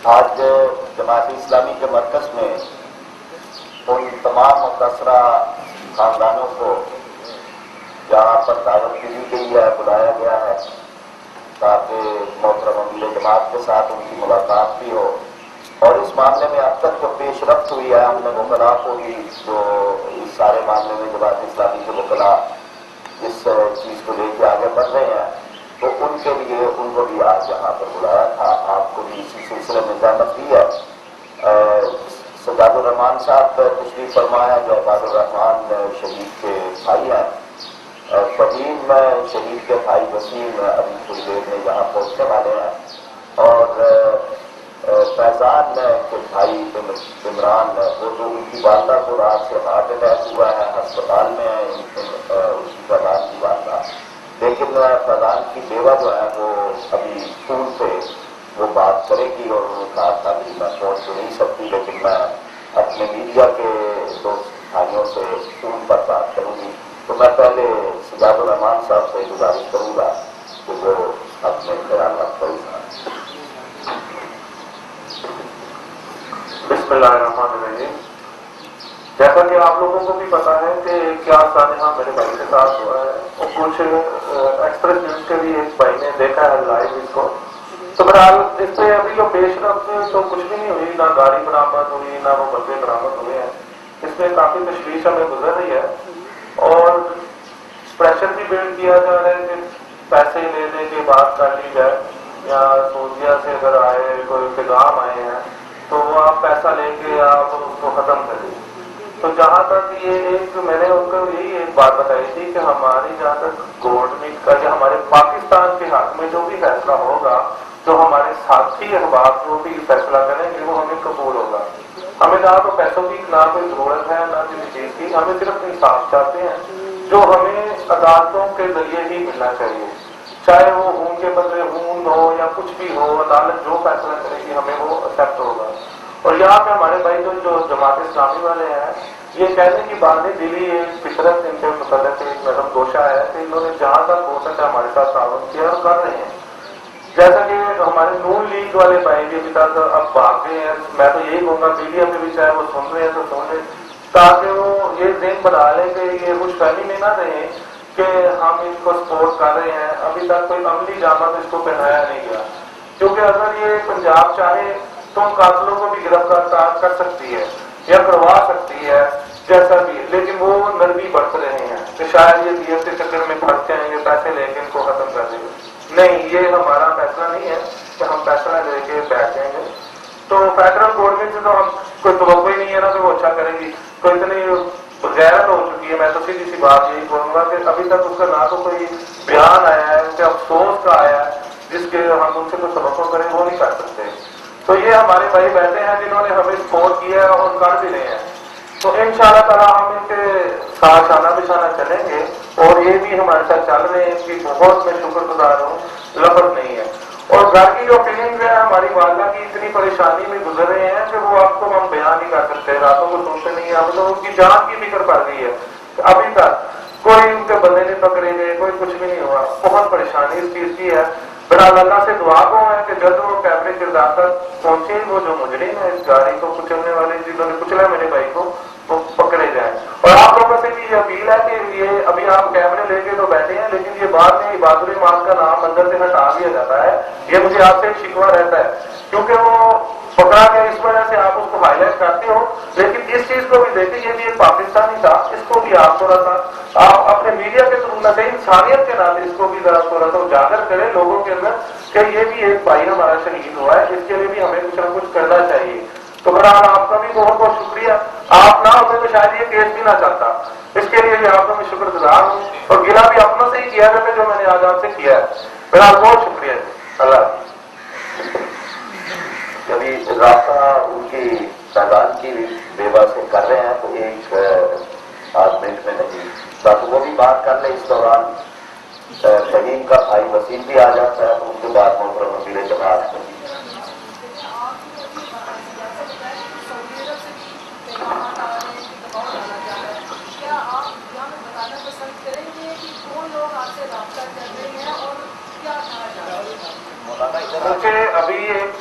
آج جماعت اسلامی کے مرکز میں ان تمام متاثرہ خاندانوں کو جہاں پر دعوت دی گئی ہے بلایا گیا ہے تاکہ محترم امیر جماعت کے ساتھ ان کی ملاقات بھی ہو، اور اس معاملے میں اب تک جو پیش رفت ہوئی ہے ہم نے وکلاء کو بھی جو اس سارے معاملے میں جماعت اسلامی کے وکلاء اس چیز کو لے کے آگے بڑھ رہے ہیں تو ان کے لیے ان کو بھی آج یہاں پر بلایا تھا، آپ کو بھی اسی سلسلے میں زحمت دی ہے۔ سجاد الرحمان صاحب تشریف فرمایا جو عباد الرحمان شہید کے بھائی ہیں، فہیم شہید کے بھائی وسیم ابھی تھوڑی دیر میں یہاں پہنچنے والے ہیں، اور فیضان کے بھائی عمران وہ تو ان کی والدہ کو رات سے ہارٹ اٹیک ہوا ہے، ہسپتال میں ہے ان کی فیضان کی والدہ، لیکن فیضان کی بیوہ جو ہے وہ ابھی فون پہ وہ بات کرے گی، اور انہوں نے کہا تھا کہ میں پہنچ تو نہیں سکتی لیکن میں اپنے میڈیا کے دوست بھائیوں سے فون پر بات کروں گی۔ تو میں پہلے سجاد الرحمان صاحب سے گزارش کروں گا کہ وہ اپنے خیالات پر بسم اللہ الرحمن الرحیم۔ جیسا کہ آپ لوگوں کو بھی پتا ہے کہ کیا سانحہ میرے بھائی کے ساتھ ہوا ہے، اور کچھ ایکسپریس نیوز کے بھی ایک بھائی نے دیکھا ہے لائیو اس کو، تو بہرحال اس پہ ابھی جو پیش رفت تو کچھ بھی نہیں ہوئی، نہ گاڑی برآمد ہوئی نہ وہ بندے برآمد ہوئے ہیں۔ اس میں کافی تشویش ہمیں گزر رہی ہے، اور پریشر بھی بلڈ کیا جا رہا ہے کہ پیسے لے لے کے بات کر لی جائے، یا سعودیہ سے اگر آئے کوئی پیغام آئے ہیں تو وہ آپ پیسہ لے کے آپ اس کو ختم کر دیں۔ تو جہاں تک یہ ایک میں نے ان کو یہی ایک بات بتائی تھی کہ ہماری جہاں تک گورنمنٹ کا یا ہمارے پاکستان کے حق میں جو بھی فیصلہ ہوگا، جو ہمارے ساتھی احباب جو بھی فیصلہ کریں گے وہ ہمیں قبول ہوگا۔ ہمیں نہ تو پیسوں کی نہ کوئی ضرورت ہے نہ کسی چیز کی، ہمیں صرف انصاف چاہتے ہیں جو ہمیں عدالتوں کے ذریعے ہی ملنا چاہیے، چاہے وہ خون کے بدلے خون ہو یا کچھ بھی ہو، عدالت جو فیصلہ کرے گی ہمیں وہ ایکسیپٹ ہوگا۔ اور یہاں پہ ہمارے بھائی جو جماعت اسلامی والے ہیں، یہ کہنے کی بات نہیں، دلی ایک فطرت ان کے متعلق ایک نظم گوشہ ہے کہ انہوں نے جہاں تک ہو سکا ہمارے ساتھ تعاون کیا اور کر رہے ہیں۔ جیسا کہ ہمارے نون لیگ والے بھائی بھی ابھی تک اب بھاگ گئے ہیں، میں تو یہی کہوں گا میڈیا پہ بھی چاہے وہ سن رہے ہیں تو سن لیں، تاکہ وہ یہ ذہن بنا لیں کہ یہ خوش فہمی میں نہ رہیں کہ ہم اس کو سپورٹ کر رہے ہیں۔ ابھی تک کوئی عملی جامہ اس کو پہنایا نہیں گیا، کیونکہ اگر یہ پنجاب چاہے تو قاتلوں کو بھی گرفتار کر سکتی ہے یا کروا سکتی ہے جیسا بھی، لیکن وہ نرمی برت رہے ہیں کہ شاید یہ دیت کے چکر میں پھنس جائیں گے، پیسے لے کے ان کو ختم کر دیں گے۔ نہیں، یہ ہمارا فیصلہ نہیں ہے کہ ہم فیصلہ لے کے بیٹھ جائیں گے۔ تو فیڈرل گورنمنٹ سے تو ہم کوئی توقع ہی نہیں ہے نا کہ وہ اچھا کریں گی، تو اتنی غیرت ہو چکی ہے۔ میں تو سیدھی سی بات یہی کہوں گا کہ ابھی تک اس کا نہ تو کوئی بیان آیا ہے کہ افسوس کا آیا ہے جس کے ہم ان سے کوئی توقع کریں، وہ نہیں کر سکتے۔ تو یہ ہمارے بھائی بیٹھے ہیں جنہوں نے ہمیں سپورٹ کیا ہے اور کر بھی رہے ہیں، تو انشاءاللہ تعالی ہم ان کے ساتھ شانہ بشانہ چلیں گے، اور یہ بھی ہمارے ساتھ چل رہے ہیں، ان کی بہت میں شکر گزار ہوں، لفظ نہیں ہے۔ اور گھر کی جو فیلنگ ہے، ہماری والدہ کی اتنی پریشانی میں گزر رہے ہیں کہ وہ آپ کو ہم بیان نہیں کر سکتے، راتوں کو سوچتے نہیں ہیں، ہم لوگوں کی جان کی فکر پڑ گئی ہے کہ ابھی تک کوئی ان کے بندے نہیں پکڑے گئے، کوئی کچھ بھی نہیں ہوا، بہت پریشانی اس چیز کی ہے۔ بہرحال اللہ سے دعا کو ہے کہ جلد وہ کیمرے کردار تک پہنچے، وہ جو مجرم ہے اس گاڑی کو کچلنے والے جنہوں نے کچلا میرے بھائی کو، وہ پکڑے جائیں۔ اور آپ لوگوں سے بھی یہ اپیل ہے کہ یہ ابھی آپ کیمرے لے کے تو بیٹھے ہیں، لیکن یہ بعد میں عباد الرحمان کا نام اندر سے ہٹا دیا جاتا ہے، یہ مجھے آپ سے ایک شکوہ رہتا ہے، کیونکہ وہ پکڑا گیا اس وجہ سے آپ اس کو ہائی لائٹ کرتے ہو، لیکن اس چیز کو بھی دیکھیں یہ بھی ایک پاکستانی تھا، اس کو بھی آپ تھوڑا سا آپ اپنے میڈیا کے تھرو نہ کہیں انسانیت کے ناطے اس کو بھی ذرا تھوڑا سا اجاگر کریں لوگوں کے اندر کہ یہ بھی ایک بھائی ہمارا شہید ہوا ہے، اس کے لیے بھی ہمیں کچھ نہ کچھ کرنا چاہیے۔ تو بہرحال آپ کا بھی بہت بہت شکریہ، آپ نہ ہوتے تو شاید یہ کیس بھی نہ چلتا، اس کے لیے بھی آپ کا میں شکر گزار ہوں، اور گلا بھی اپنوں سے ہی کیا جاتا جو میں نے آج آپ سے کیا ہے۔ بہرحال بہت شکریہ جی، اللہ کبھی رابطہ ان کی فیضان کی بیوہ سے کر رہے ہیں، تو ایک آدھ منٹ میں نہیں تاکہ وہ بھی بات کر لیں، اس دوران فہیم کا بھائی وسیم بھی آ جاتا ہے، تو اس کے بعد محترم امیر جماعت میں کیونکہ ابھی ایک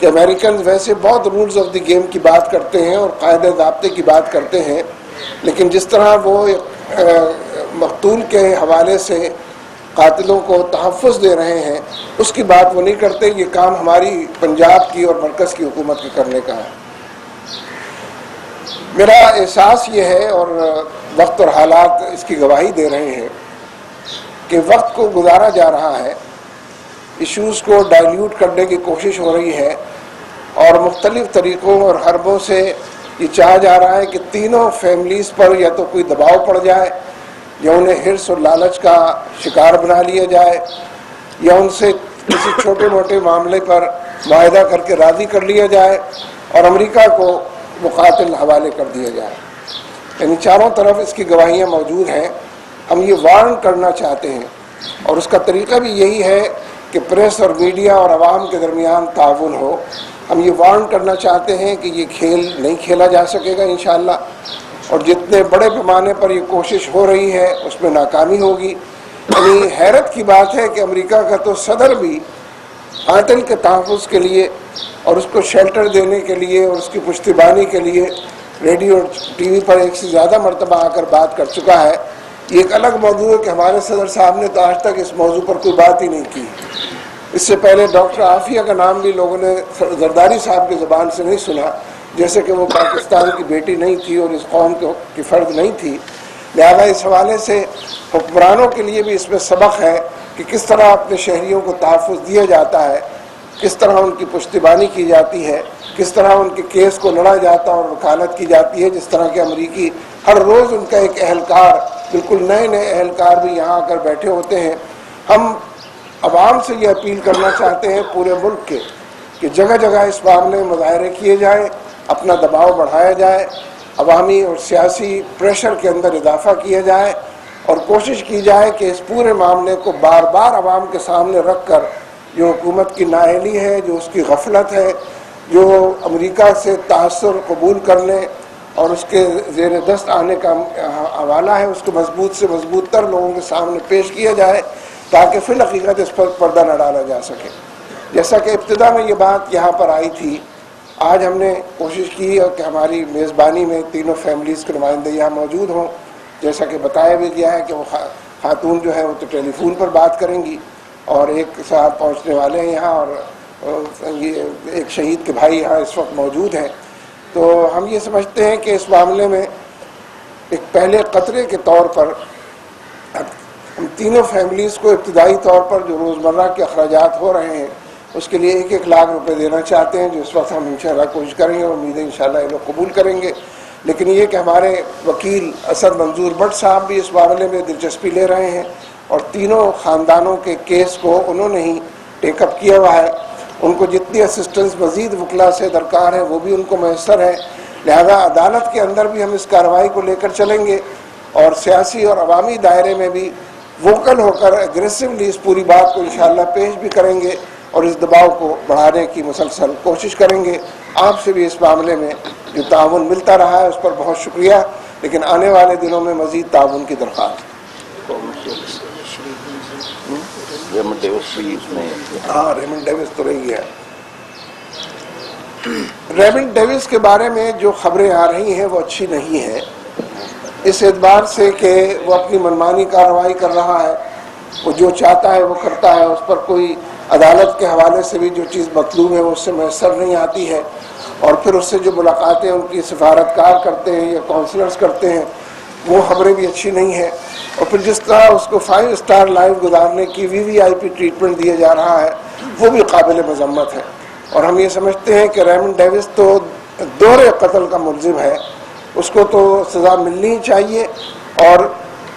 کہ امریکنز ویسے بہت رولز آف دی گیم کی بات کرتے ہیں اور قاعدے ضابطے کی بات کرتے ہیں، لیکن جس طرح وہ مقتول کے حوالے سے قاتلوں کو تحفظ دے رہے ہیں اس کی بات وہ نہیں کرتے. یہ کام ہماری پنجاب کی اور مرکز کی حکومت کے کرنے کا ہے. میرا احساس یہ ہے اور وقت اور حالات اس کی گواہی دے رہے ہیں کہ وقت کو گزارا جا رہا ہے، ایشوز کو ڈائلیوٹ کرنے کی کوشش ہو رہی ہے اور مختلف طریقوں اور حربوں سے یہ چاہا جا رہا ہے کہ تینوں فیملیز پر یا تو کوئی دباؤ پڑ جائے یا انہیں حرص اور لالچ کا شکار بنا لیا جائے یا ان سے کسی چھوٹے موٹے معاملے پر معاہدہ کر کے راضی کر لیا جائے اور امریکہ کو مقاتل حوالے کر دیا جائے. یعنی چاروں طرف اس کی گواہیاں موجود ہیں. ہم یہ وارن کرنا چاہتے ہیں اور اس کا طریقہ بھی یہی ہے کہ پریس اور میڈیا اور عوام کے درمیان تعاون ہو. ہم یہ وارن کرنا چاہتے ہیں کہ یہ کھیل نہیں کھیلا جا سکے گا انشاءاللہ، اور جتنے بڑے پیمانے پر یہ کوشش ہو رہی ہے اس میں ناکامی ہوگی. یعنی حیرت کی بات ہے کہ امریکہ کا تو صدر بھی قاتل کے تحفظ کے لیے اور اس کو شیلٹر دینے کے لیے اور اس کی پشتیبانی کے لیے ریڈیو اور ٹی وی پر ایک سے زیادہ مرتبہ آ کر بات کر چکا ہے. یہ ایک الگ موضوع ہے کہ ہمارے صدر صاحب نے تو آج تک اس موضوع پر کوئی بات ہی نہیں کی. اس سے پہلے ڈاکٹر عافیہ کا نام بھی لوگوں نے زرداری صاحب کی زبان سے نہیں سنا، جیسے کہ وہ پاکستان کی بیٹی نہیں تھی اور اس قوم کی فرد نہیں تھی. لہذا اس حوالے سے حکمرانوں کے لیے بھی اس میں سبق ہے کہ کس طرح اپنے شہریوں کو تحفظ دیا جاتا ہے، کس طرح ان کی پشتیبانی کی جاتی ہے، کس طرح ان کے کیس کو لڑا جاتا اور وکالت کی جاتی ہے. جس طرح کے امریکی ہر روز ان کا ایک اہلکار، بالکل نئے نئے اہلکار بھی یہاں آ کر بیٹھے ہوتے ہیں. ہم عوام سے یہ اپیل کرنا چاہتے ہیں پورے ملک کے کہ جگہ جگہ اس معاملے میں مظاہرے کیے جائیں، اپنا دباؤ بڑھایا جائے، عوامی اور سیاسی پریشر کے اندر اضافہ کیا جائے اور کوشش کی جائے کہ اس پورے معاملے کو بار بار عوام کے سامنے رکھ کر جو حکومت کی نااہلی ہے، جو اس کی غفلت ہے، جو امریکہ سے تاثر قبول کرنے اور اس کے زیر دست آنے کا حوالہ ہے، اس کو مضبوط سے مضبوط تر لوگوں کے سامنے پیش کیا جائے تاکہ فی الحقیقت اس پر پردہ نہ ڈالا جا سکے. جیسا کہ ابتدا میں یہ بات یہاں پر آئی تھی، آج ہم نے کوشش کی کہ ہماری میزبانی میں تینوں فیملیز کے نمائندے یہاں موجود ہوں. جیسا کہ بتایا بھی گیا ہے کہ وہ خاتون جو ہے وہ تو ٹیلی فون پر بات کریں گی اور ایک صاحب پہنچنے والے ہیں یہاں اور یہ ایک شہید کے بھائی یہاں اس وقت موجود ہیں. تو ہم یہ سمجھتے ہیں کہ اس معاملے میں ایک پہلے قطرے کے طور پر ہم تینوں فیملیز کو ابتدائی طور پر جو روزمرہ کے اخراجات ہو رہے ہیں اس کے لیے 1-1 لاکھ روپے دینا چاہتے ہیں، جو اس وقت ہم انشاءاللہ کوشش کریں گے. امید ہے انشاءاللہ یہ لوگ قبول کریں گے. لیکن یہ کہ ہمارے وکیل اسد منظور بٹ صاحب بھی اس معاملے میں دلچسپی لے رہے ہیں اور تینوں خاندانوں کے کیس کو انہوں نے ہی ٹیک اپ کیا ہوا ہے. ان کو جتنی اسسٹنس مزید وکلا سے درکار ہے وہ بھی ان کو میسر ہے. لہذا عدالت کے اندر بھی ہم اس کارروائی کو لے کر چلیں گے اور سیاسی اور عوامی دائرے میں بھی ووکل ہو کر اگریسولی اس پوری بات کو انشاءاللہ پیش بھی کریں گے اور اس دباؤ کو بڑھانے کی مسلسل کوشش کریں گے. آپ سے بھی اس معاملے میں جو تعاون ملتا رہا ہے اس پر بہت شکریہ، لیکن آنے والے دنوں میں مزید تعاون کی درخواست. ہاں، ریمنڈ ڈیوس تو رہی ہے. ریمنڈ ڈیوس کے بارے میں جو خبریں آ رہی ہیں وہ اچھی نہیں ہیں، اس اعتبار سے کہ وہ اپنی منمانی کارروائی کر رہا ہے، وہ جو چاہتا ہے وہ کرتا ہے، اس پر کوئی عدالت کے حوالے سے بھی جو چیز مطلوب ہے وہ اس سے میسر نہیں آتی ہے، اور پھر اس سے جو ملاقاتیں ان کی سفارتکار کرتے ہیں یا کونسلرز کرتے ہیں وہ خبریں بھی اچھی نہیں ہیں. اور پھر جس طرح اس کو 5 اسٹار لائف گزارنے کی VVIP ٹریٹمنٹ دیا جا رہا ہے وہ بھی قابل مذمت ہے. اور ہم یہ سمجھتے ہیں کہ ریمنڈ ڈیوس تو دوہرے قتل کا ملزم ہے، اس کو تو سزا ملنی ہی چاہیے. اور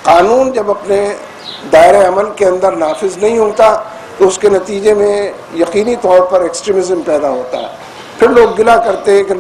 قانون جب اپنے دائرۂ عمل کے اندر نافذ نہیں ہوتا تو اس کے نتیجے میں یقینی طور پر ایکسٹریمزم پیدا ہوتا ہے. پھر لوگ گلہ کرتے ہیں کہ